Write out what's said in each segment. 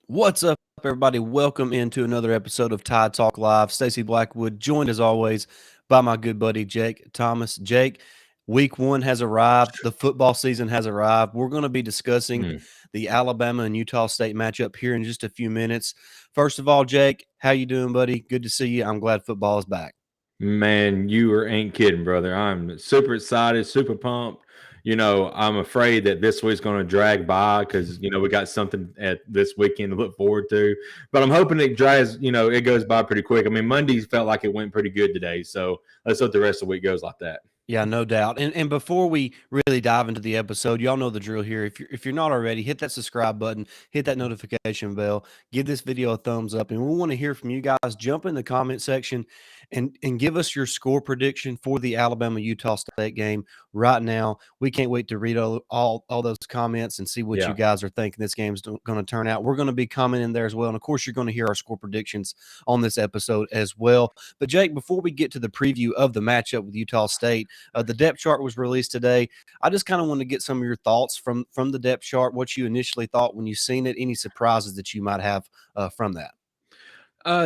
What's up, everybody? Welcome into another episode of Tide Talk Live. Stacey Blackwood, joined as always by my good buddy Jake Thomas. Jake, week one has arrived. The football season has arrived. We're going to be discussing Mm. the Alabama and Utah State matchup here in just a few minutes. First of all, Jake, how you doing, buddy? Good to see you. I'm glad football is back. Man, ain't kidding, brother. I'm super excited, super pumped. I'm afraid that this week's going to drag by because we got something at this weekend to look forward to. But I'm hoping it drags. It goes by pretty quick. I mean, Monday felt like it went pretty good today, so let's hope the rest of the week goes like that. Yeah, no doubt. And before we really dive into the episode, y'all know the drill here. If you're not already, hit that subscribe button, hit that notification bell, give this video a thumbs up, and we want to hear from you guys. Jump in the comment section and give us your score prediction for the Alabama Utah State game right now. We can't wait to read all those comments and see what you Yeah. guys are thinking this game's going to turn out. We're going to be commenting there as well, and of course, you're going to hear our score predictions on this episode as well. But Jake, before we get to the preview of the matchup with Utah State. The depth chart was released today. I just kind of want to get some of your thoughts from the depth chart, what you initially thought when you seen it, any surprises that you might have from that.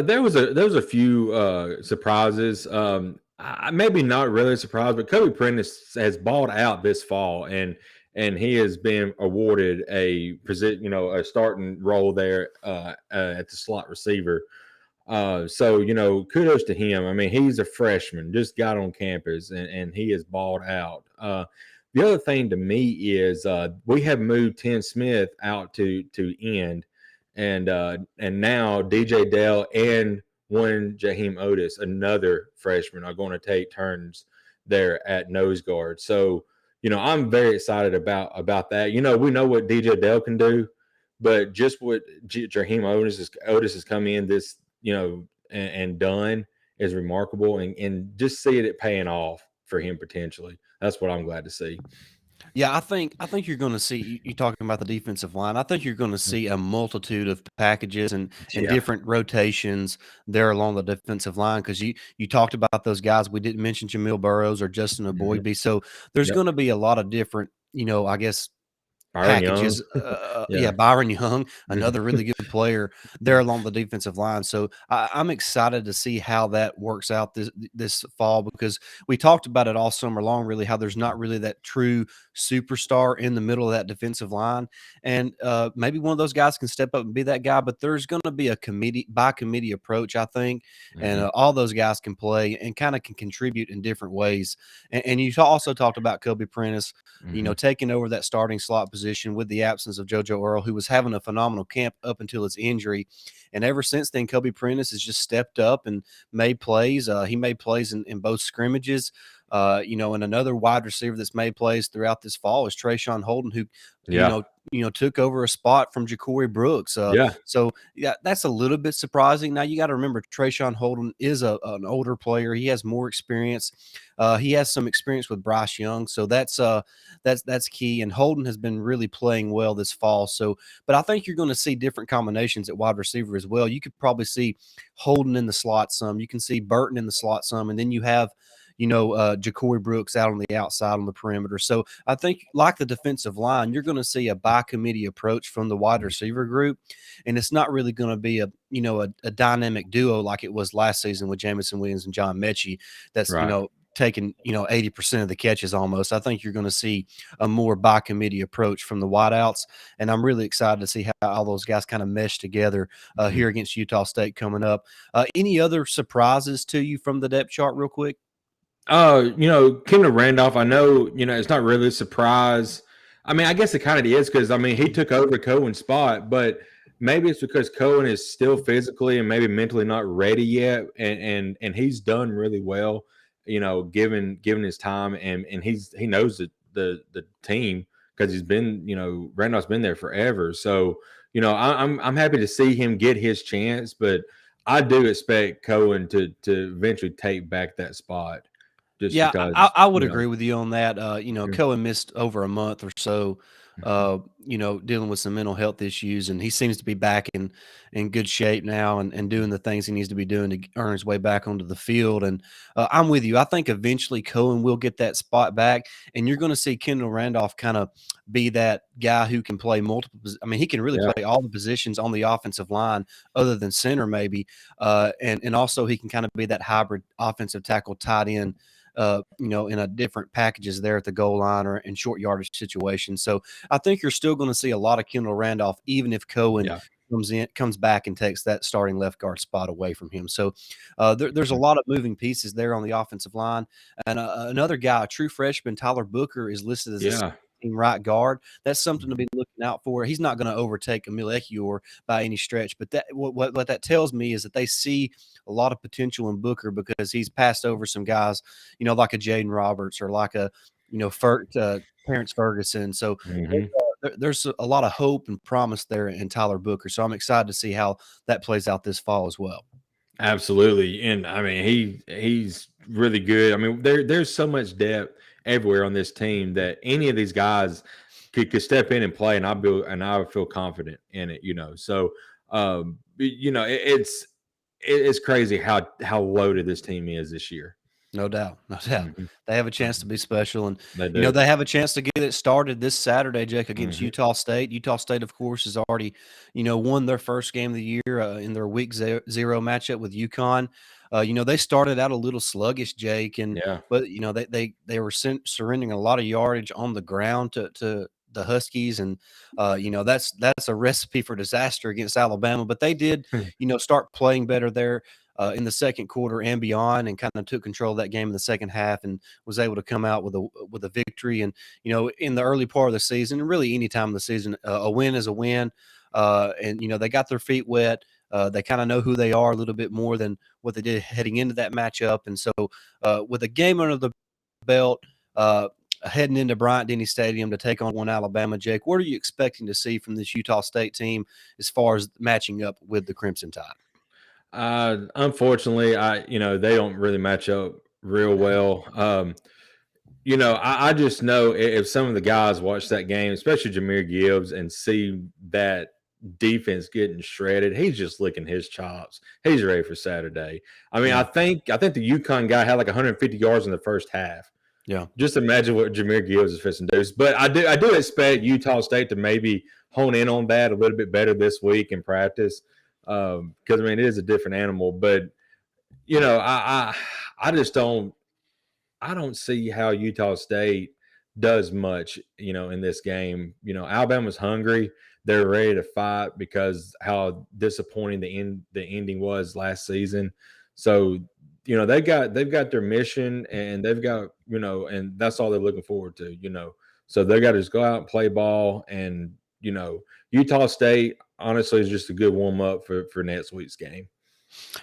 There was a few surprises. Maybe not really a surprise, but Kobe Prentice has balled out this fall, and he has been awarded a position, a starting role there at the slot receiver. So kudos to him. I mean, he's a freshman, just got on campus, and he is balled out. The other thing to me is we have moved Tim Smith out to end, and now DJ Dell and one Jaheim Otis, another freshman, are going to take turns there at nose guard. So I'm very excited about that. We know what DJ Dell can do, but just what Jaheim Otis has come in this and done is remarkable, and just seeing it paying off for him potentially. That's what I'm glad to see. Yeah, I think you're going to see you talking about the defensive line. I think you're going to see a multitude of packages and Yeah. different rotations there along the defensive line because you talked about those guys. We didn't mention Jamil Burrows or Justin Mhm. Aboybe, so there's Yep. going to be a lot of different, I guess Byron Young. packages. Yeah. Yeah, Byron Young, Mhm. another really good player there along the defensive line. So I'm excited to see how that works out this fall because we talked about it all summer long. Really, how there's not really that true superstar in the middle of that defensive line, and maybe one of those guys can step up and be that guy. But there's going to be a committee approach, I think, and Mhm. all those guys can play and kind of can contribute in different ways. And you also talked about Kobe Prentice, Mhm. taking over that starting slot position with the absence of JoJo Earl, who was having a phenomenal camp up until his injury. And ever since then, Kobe Prentice has just stepped up and made plays. He made plays in both scrimmages. And another wide receiver that's made plays throughout this fall is Trey Holden, who, you Yeah. know, took over a spot from Ja'Cory Brooks. Yeah. So yeah, that's a little bit surprising. Now you got to remember Trayshawn Holden is an older player. He has more experience. He has some experience with Bryce Young, so that's key. And Holden has been really playing well this fall. So, but I think you're going to see different combinations at wide receiver as well. You could probably see Holden in the slot some. You can see Burton in the slot some, and then you have Ja'Cory Brooks out on the outside on the perimeter. So I think, like the defensive line, you're going to see a by committee approach from the wide receiver group, and it's not really going to be a dynamic duo like it was last season with Jamison Williams and John Mechie. That's Right. taking 80% of the catches almost. I think you're going to see a more by committee approach from the wideouts, and I'm really excited to see how all those guys kind of mesh together Mhm. here against Utah State coming up. Any other surprises to you from the depth chart, real quick? Kendall Randolph, I know, it's not really a surprise. I mean, I guess it kind of is because, I mean, he took over Cohen's spot, but maybe it's because Cohen is still physically and maybe mentally not ready yet. And he's done really well, given his time. And he knows the team because he's been, Randolph's been there forever. So, I'm happy to see him get his chance, but I do expect Cohen to eventually take back that spot just Yeah, I because, I would agree with you on that. mm, Cohen missed over a month or so dealing with some mental health issues, and he seems to be back in good shape now and doing the things he needs to be doing to earn his way back onto the field. And I'm with you. I think eventually Cohen will get that spot back, and you're going to see Kendall Randolph kind of be that guy who can play multiple. I mean, he can really Yeah. play all the positions on the offensive line, other than center, maybe. And also he can kind of be that hybrid offensive tackle, tight end. In a different packages there at the goal line or in short yardage situations. So I think you're still going to see a lot of Kendall Randolph, even if Cohen Yeah. comes back and takes that starting left guard spot away from him. So there's a Mhm. lot of moving pieces there on the offensive line. And another guy, a true freshman, Tyler Booker, is listed as a Yeah. team right guard. That's something to Mhm. be looking out for. He's not going to overtake Emil Ekiyor by any stretch, but that what that tells me is that they see a lot of potential in Booker because he's passed over some guys, like a Jaden Roberts or like a Terrence Ferguson. So Mhm. there's a lot of hope and promise there in Tyler Booker. So I'm excited to see how that plays out this fall as well. Absolutely, and I mean he's really good. I mean there's so much depth everywhere on this team that any of these guys could step in and play, and I would feel confident in it. So it's crazy how loaded this team is this year. No doubt, no doubt. Mhm. They have a chance to Mhm. be special, and They do. they have a chance to get it started this Saturday, Jake, against Mhm. Utah State. Utah State, of course, has already, won their first game of the year in their Week 0 matchup with UConn. They started out a little sluggish, Jake, Yeah. but they were surrendering a lot of yardage on the ground to the Huskies, and that's a recipe for disaster against Alabama. But they did, start playing better there in the second quarter and beyond, and kind of took control of that game in the second half, and was able to come out with a victory. And in the early part of the season, and really any time of the season, a win is a win. And they got their feet wet. They kind of know who they are a little bit more than what they did heading into that matchup. And so, with a game under the belt, heading into Bryant Denny Stadium to take on one Alabama, Jake, what are you expecting to see from this Utah State team as far as matching up with the Crimson Tide? Unfortunately, they don't really match up real well. I just know if some of the guys watch that game, especially Jameer Gibbs, and see that defense getting shredded, he's just licking his chops. He's ready for Saturday. I mean, I Yeah, think the UConn guy had like 150 yards in the first half. yeah. Just imagine what Jameer Gibbs is fixing to do. But I do expect Utah State to maybe hone in on that a little bit better this week in practice. Because I mean, it is a different animal. But I just don't see how Utah State does much, in this game. Alabama's hungry. They're ready to fight because how disappointing the ending was last season. So, they've got their mission, and they've got, and that's all they're looking forward to. So they got to just go out and play ball, and Utah State honestly is just a good warm up for next week's game.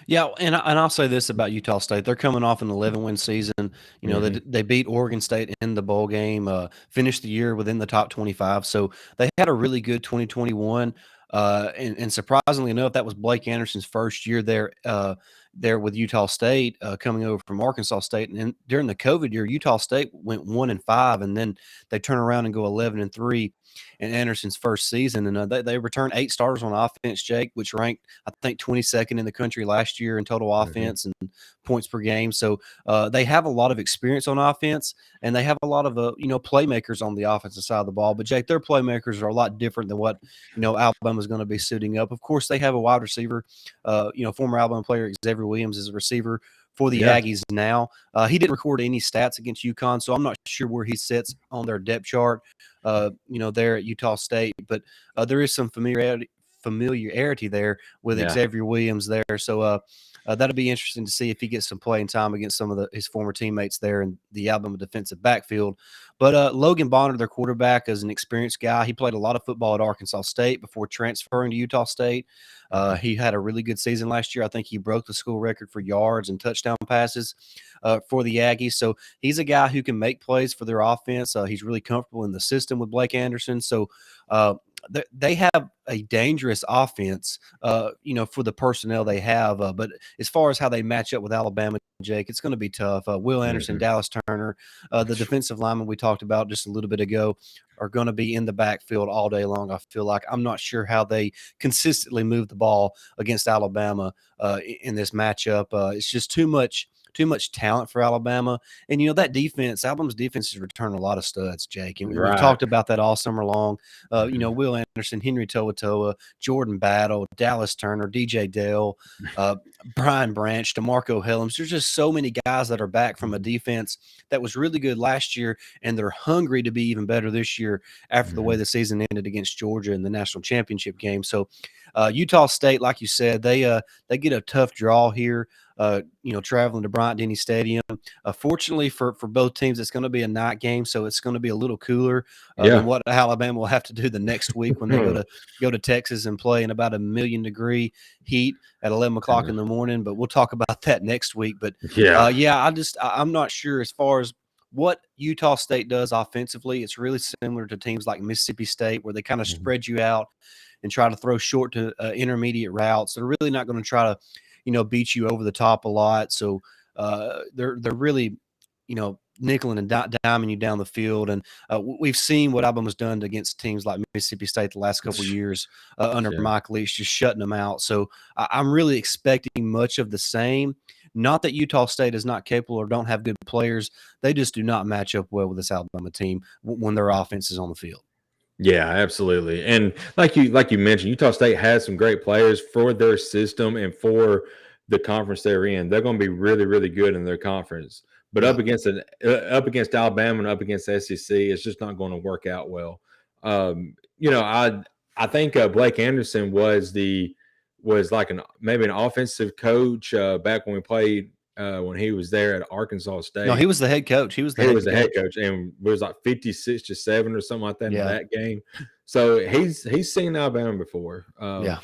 Yeah, and I'll say this about Utah State: they're coming off an 11-win season. Hmm. They beat Oregon State in the bowl game, finished the year within the top 25. So they had a really good 2021. And surprisingly enough, that was Blake Anderson's first year there with Utah State, coming over from Arkansas State. And during the COVID year, Utah State went 1-5, and then they turn around and go 11-3 in Anderson's first season. And they returned 8 starters on offense, Jake, which ranked, I think, 22nd in the country last year in total Hmm. offense and points per game. So they have a lot of experience on offense, and they have a lot of playmakers on the offensive side of the ball. But Jake, their playmakers are a lot different than what Alabama's going to be suiting up. Of course, they have a wide receiver. Former Alabama player Xavier Williams is a receiver for the Yeah. Aggies now. He didn't record any stats against UConn, so I'm not sure where he sits on their depth chart. There at Utah State, but there is some familiarity there with Yeah. Xavier Williams there. So that'll be interesting to see if he gets some playing time against some of his former teammates there in the Alabama defensive backfield. But Logan Bonner, their quarterback, is an experienced guy. He played a lot of football at Arkansas State before transferring to Utah State. Mhm. He had a really good season last year. I think he broke the school record for yards and touchdown passes for the Aggies. So he's a guy who can make plays for their offense. He's really comfortable in the system with Blake Anderson. So they have a dangerous offense, for the personnel they have. But as far as how they match up with Alabama, Jake, it's going to be tough. Will Anderson, Mhm. Dallas Turner, the defensive lineman we talked about just a little bit ago are going to be in the backfield all day long. I feel like I'm not sure how they consistently move the ball against Alabama in this matchup. It's just too much talent for Alabama. And, that defense, Alabama's defense has returned a lot of studs, Jake. And we've Right. talked about that all summer long. Will Anderson, Henry To'oTo'o, Jordan Battle, Dallas Turner, DJ Dale, Brian Branch, DeMarco Helms. There's just so many guys that are back from a defense that was really good last year, and they're hungry to be even better this year after the way Mhm. the season ended against Georgia in the national championship game. So Utah State, like you said, they get a tough draw here. Traveling to Bryant-Denny Stadium. Fortunately for both teams, it's going to be a night game, so it's going to be a little cooler than Yeah. what Alabama will have to do the next week when they go to Texas and play in about 1,000,000-degree heat at 11 o'clock in the morning. But we'll talk about that next week. But Yeah. I'm not sure as far as what Utah State does offensively. It's really similar to teams like Mississippi State, where they kind of Mhm. spread you out and try to throw short to intermediate routes. They're really not going to try to beat you over the top a lot. So they're really, nickeling and diming you down the field. And we've seen what Alabama's done against teams like Mississippi State the last couple of years under Yeah. Mike Leach, just shutting them out. So I'm really expecting much of the same. Not that Utah State is not capable or don't have good players. They just do not match up well with this Alabama team when their offense is on the field. Yeah, absolutely. And like you mentioned, Utah State has some great players for their system and for the conference they're in. They're going to be really, really good in their conference. But Yeah. up against Alabama and up against SEC, it's just not going to work out well. I think Blake Anderson was like maybe an offensive coach back when we played when he was there at Arkansas No, he State. was the head coach. He was the He head was the head coach. coach and was like 56-7 or something like that in Yeah. that game. So he's seen Alabama before. Yeah.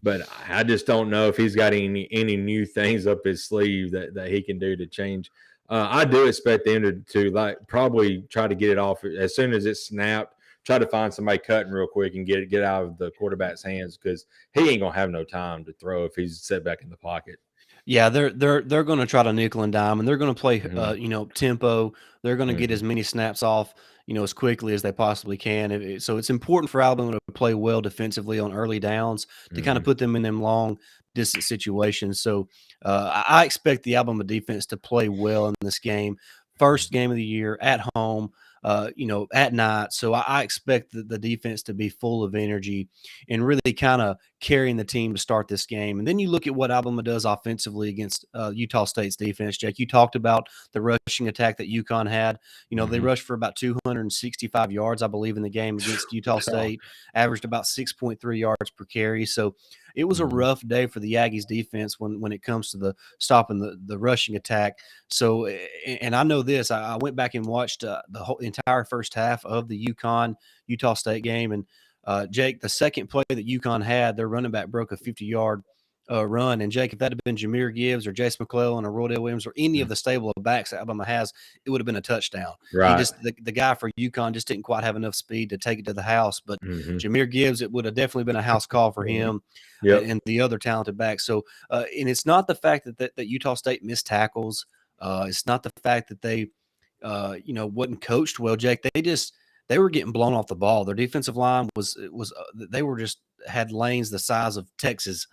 But I just don't know if he's got any new things up his sleeve that he can do to change. I do expect them to like probably try to get it off as soon as it's snapped. Try to find somebody cutting real quick and get out of the quarterback's hands because he ain't gonna have no time to throw if he's set back in the pocket. Yeah, they're going to try to nickel and dime, and they're going to play, Mhm. tempo. They're going to get Mhm. as many snaps off, as quickly as they possibly can. So it's important for Alabama to play well defensively on early downs to kind of Mhm. put them in them long distance situations. So I expect the Alabama defense to play well in this game. First game of the year at home. At night. So I expect the defense to be full of energy and really kind of carrying the team to start this game. And then you look at what Alabama does offensively against Utah State's defense. Jake, you talked about the rushing attack that UConn had. They Mhm. rushed for about 265 yards, I believe, in the game against Utah God. State, averaged about 6.3 yards per carry. So it was a Mhm. rough day for the Aggies defense when it comes to the stopping the rushing attack. So, and I know this, I went back and watched the whole entire first half of the UConn Utah State game, and Jake, the second play that UConn had, their running back broke a 50-yard run. And Jake, if that had been Jameer Gibbs or Jace McClellan or Rodale Williams or any of Mhm. the stable of backs that Alabama has, it would have been a touchdown. He Right. just the guy for UConn just didn't quite have enough speed to take it to the house. But Mhm. Jameer Gibbs, it would have definitely been a house call for Mhm. him Yep. and the other talented backs. So, and it's not the fact that Utah State missed tackles. It's not the fact that they, wasn't coached well, Jake. They were getting blown off the ball. Their defensive line was they were just had lanes the size of Texas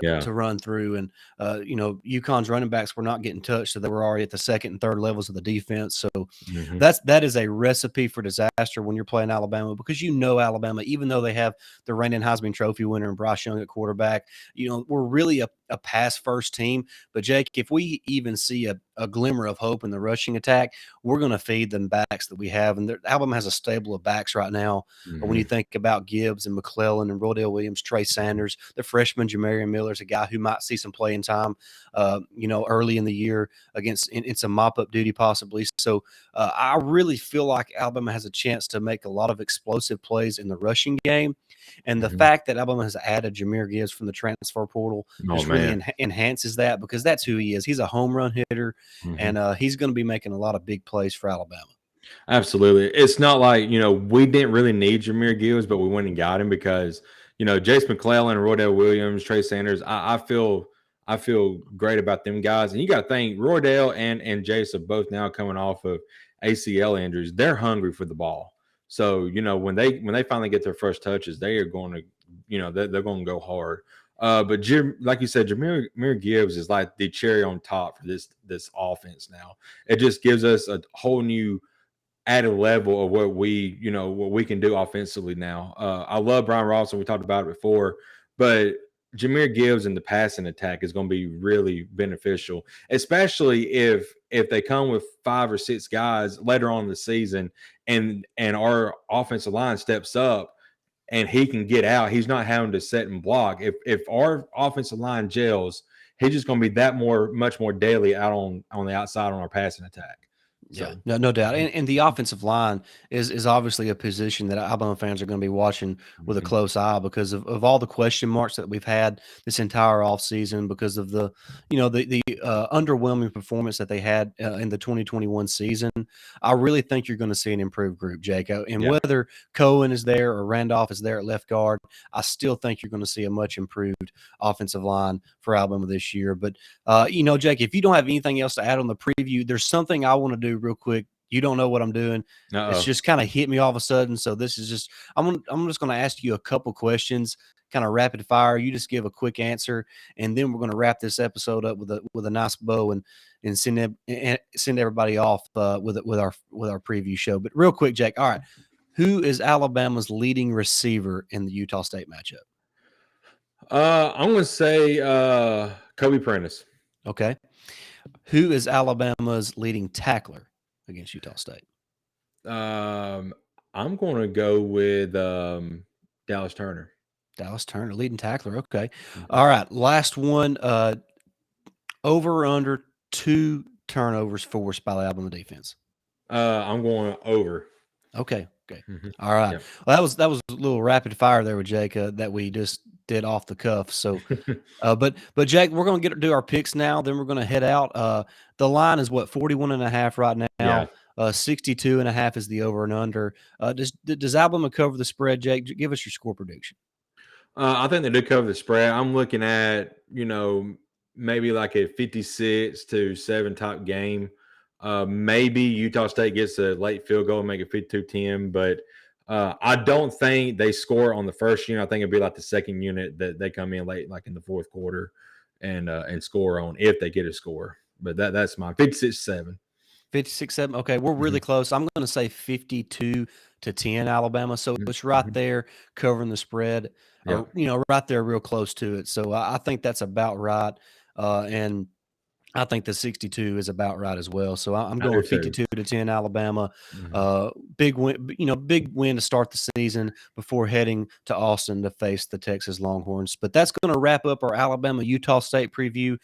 Yeah. to run through, and UConn's running backs were not getting touched, so they were already at the second and third levels of the defense. So Mhm. that is a recipe for disaster when you're playing Alabama because Alabama, even though they have the reigning Heisman Trophy winner and Bryce Young at quarterback, we're really a pass first team. But Jake, if we even see a glimmer of hope in the rushing attack, we're going to feed them backs that we have. And Alabama has a stable of backs right now. When you Mhm. think about Gibbs and McClellan and Rodale Williams, Trey Sanders, the freshman Jamarian Miller is a guy who might see some playing time, early in the year in some mop up duty possibly. So I really feel like Alabama has a chance to make a lot of explosive plays in the rushing game. And the Mhm. fact that Alabama has added Jameer Gibbs from the transfer portal Oh just really man. enhances that because that's who he is. He's a home run hitter, Mhm. and he's going to be making a lot of big plays for Alabama. Absolutely. It's not like, we didn't really need Jameer Gibbs, but we went and got him because, Jace McClellan, Roydell Williams, Trey Sanders, I feel great about them guys. And you got to think Roydell and Jace are both now coming off of ACL injuries. They're hungry for the ball. So, when they finally get their first touches, they are going to, they're going to go hard. But like you said, Jameer Gibbs is like the cherry on top for this offense now. It just gives us a whole new added level of what we can do offensively now. I love Brian Robinson. We talked about it before, but Jameer Gibbs in the passing attack is going to be really beneficial, especially if they come with 5 or 6 guys later on in the season, and our offensive line steps up and he can get out. He's not having to set and block. If our offensive line gels, he's just going to be much more daily out on the outside on our passing attack. Yeah, So, no doubt. And the offensive line is obviously a position that Alabama fans are going to be watching with a mhm. close eye because of all the question marks that we've had this entire offseason because of the underwhelming performance that they had in the 2021 season. I really think you're going to see an improved group, Jake. And Yeah. whether Cohen is there or Randolph is there at left guard, I still think you're going to see a much improved offensive line for Alabama this year. But Jake, if you don't have anything else to add on the preview, there's something I want to do real quick. You don't know what I'm doing. It's Uh-oh. just kind of hit me all of a sudden. So this is just I'm just going to ask you a couple questions, kind of rapid fire. You just give a quick answer, and then we're going to wrap this episode up with a nice bow and send everybody off with our preview show. But real quick, Jake. All right, who is Alabama's leading receiver in the Utah State matchup? I'm gonna say Kobe Prentice. Okay. Who is Alabama's leading tackler against Utah State? Um, I'm gonna go with Dallas Turner. Dallas Turner, leading tackler. Okay. Mhm. All right. Last one. Over or under 2 turnovers forced by the Alabama defense. I'm going over. Okay. Okay. Mhm. All right. Yep. Well, that was a little rapid fire there with Jake that we just did off the cuff. So, but Jake, we're gonna do our picks now. Then we're gonna head out. The line is what 41.5 right Yeah. now. 62.5 is the over and under. Does Alabama cover the spread, Jake? Give us your score prediction. I think they do cover the spread. I'm looking at, maybe like a 56-7 type game. Maybe Utah State gets a late field goal and make it 52-10, but I don't think they score on the first unit. I think it'd be like the second unit that they come in late, like in the fourth quarter, and score on if they get a score. But that's my 56-7. 56-7. Okay, we're Mhm. really close. I'm going to say 52-10 Alabama. So Mhm. it's right Mhm. there covering the spread, Yeah, or right there, real close to it. So I think that's about right. And I think the 62 is about right as well. So I'm I going do too. 52-10 Alabama. Mhm. Big win, big win to start the season before heading to Austin to face the Texas Longhorns. But that's going to wrap up our Alabama Utah State preview.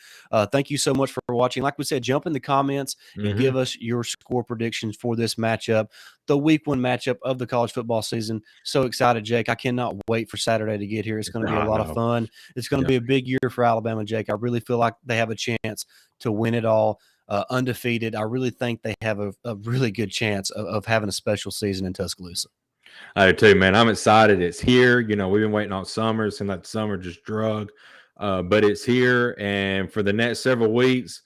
Thank you so much for watching. Like we said, jump in the comments and Mhm. give us your score predictions for this matchup, the week 1 matchup of the college football season. So excited, Jake. I cannot wait for Saturday to get here. It's going to be a I lot of know. fun. It's going to Yeah. be a big year for Alabama, Jake. I really feel like they have a chance to win it all undefeated. I really think they have a really good chance of having a special season in Tuscaloosa. I do too, man. I'm excited. It's here. We've been waiting on summer. It seemed like summer just drug, but it's here. And for the next several weeks,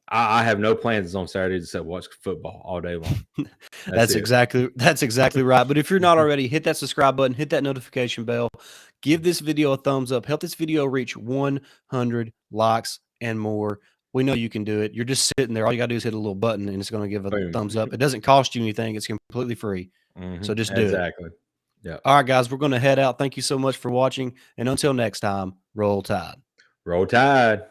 I have no plans on Saturday except watch football all day long. That's That's it. exactly right. But if you're not already, hit that subscribe button, hit that notification bell, give this video a thumbs up, help this video reach 100 likes and more. We know you can do it. You're just sitting there. All you got to do is hit a little button and it's going to give a Boom. thumbs up. It doesn't cost you anything. It's completely free. So just do it. Exactly. Yeah. All right, guys, we're going to head out. Thank you so much for watching. And until next time, roll tide. Roll Tide.